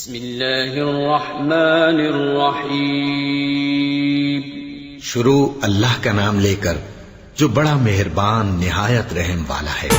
बिस्मिल्लाहिर्रहमानिर्रहीम। शुरू अल्लाह का नाम लेकर जो बड़ा मेहरबान निहायत रहम वाला है।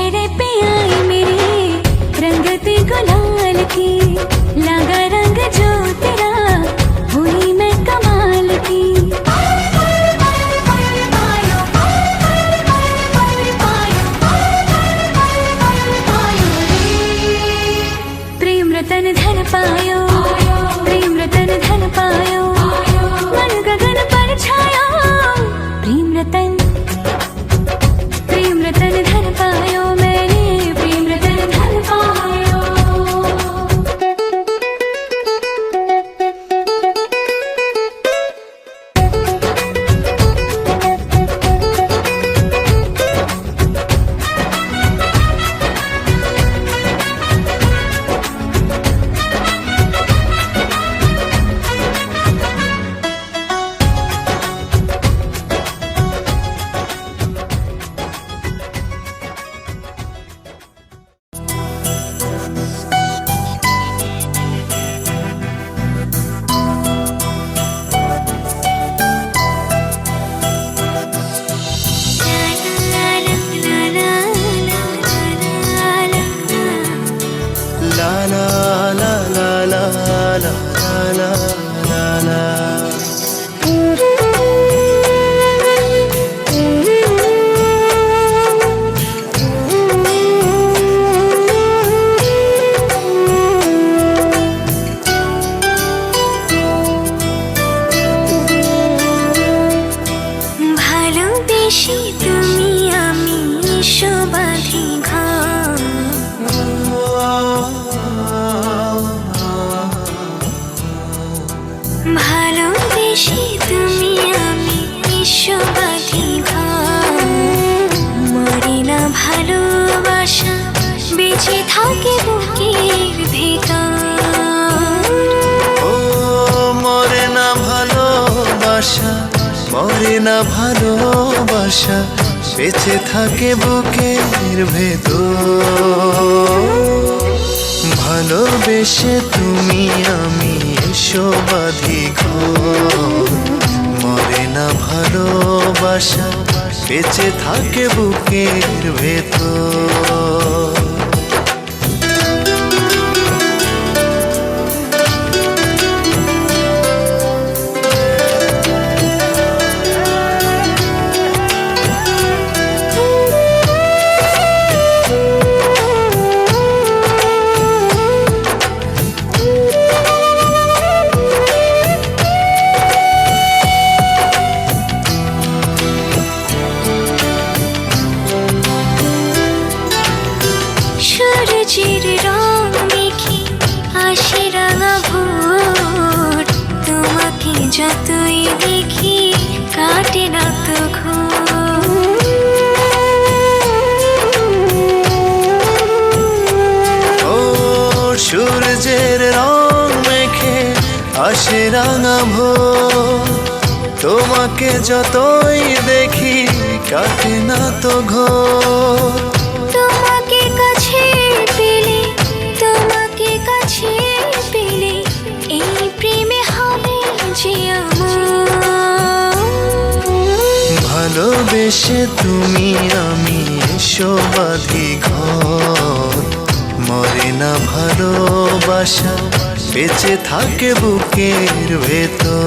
चेहरे पे आई मेरे रंगते गुलाल की, लगा रंग जो तेरा हुई मैं कमाल की। प्रेम रतन धन पायो, प्रेम रतन धन पायो, मन गगन पर छायो। प्रेम रतन धन पायो मैंने, प्रेम रतन धन पायो। ভালোবেসে তুমি আমি শোবাধি ঘর, ভালোবেসে তুমি আমি শোবাধি ঘর। মরে না ভালোবাসা, বেঁচে থাকে বুকের ভেতর। ও মরে না ভালোবাসা, মরে না ভালোবাসা, বেঁচে থাকে বুকের ভেতর। ভালোবেসে তুমি আমি শোবাধি ঘর। মরে না ভালোবাসা, বেঁচে থাকে বুকের ভেতর। সূর্যের রং মেখে আসে রাঙা ভোর, তোমাকে যতই দেখি কাটে না তো ঘুম। ও সূর্যের রং মেখে আসে রাঙা ভোর, তোমাকে যতই দেখি কাটে না তো ঘোর। তোমাকে কাছে পেলে, তোমাকে কাছে পেলে, এই প্রেমে হবে যে আমার। ভালোবেসে তুমি আমি শোবাধি ঘর। মরে না ভালোবাসা, বেঁচে থাকে বুকের ভেতর।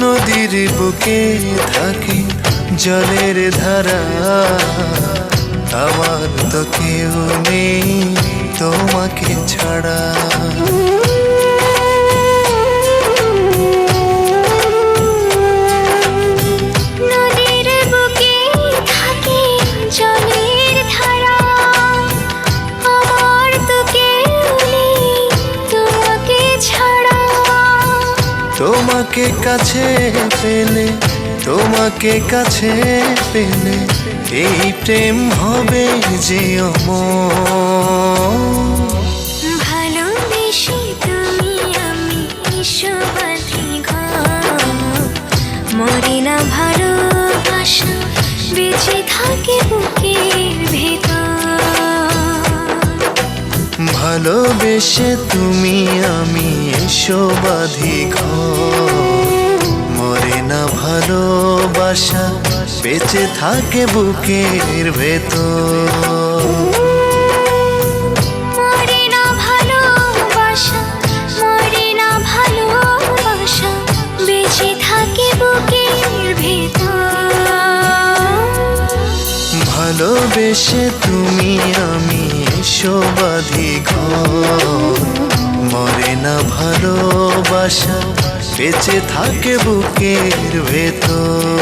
নদীর বুকে থাকে জলের ধারা, আমার তো কেউ নেই তোমাকে ছাড়া। নদীর বুকে থাকে জলের ধারা, আমার তো কেউ নেই তোমাকে ছাড়া। তোমাকে কাছে পেলে, তোমাকে কাছে পেলে এই প্রেম হবে যে অমর। ভালোবেসে তুমি আমি বিশ্ববাধি ঘর, মরে না ভালোবাসা বেঁচে থাকে বুকের ভেতর। ভালোবেসে তুমি আমি এসো বাঁধি ঘর, মরে না ভালোবাসা বেঁচে থাকে বুকের ভেতর। মরে না ভালোবাসা, মরে না ভালোবাসা বেঁচে থাকে বুকের ভেতর। ভালোবেসে তুমি আমি এসো বাঁধি ঘর, মরে না ভালোবাসা বেঁচে থাকে বুকের ভেতর।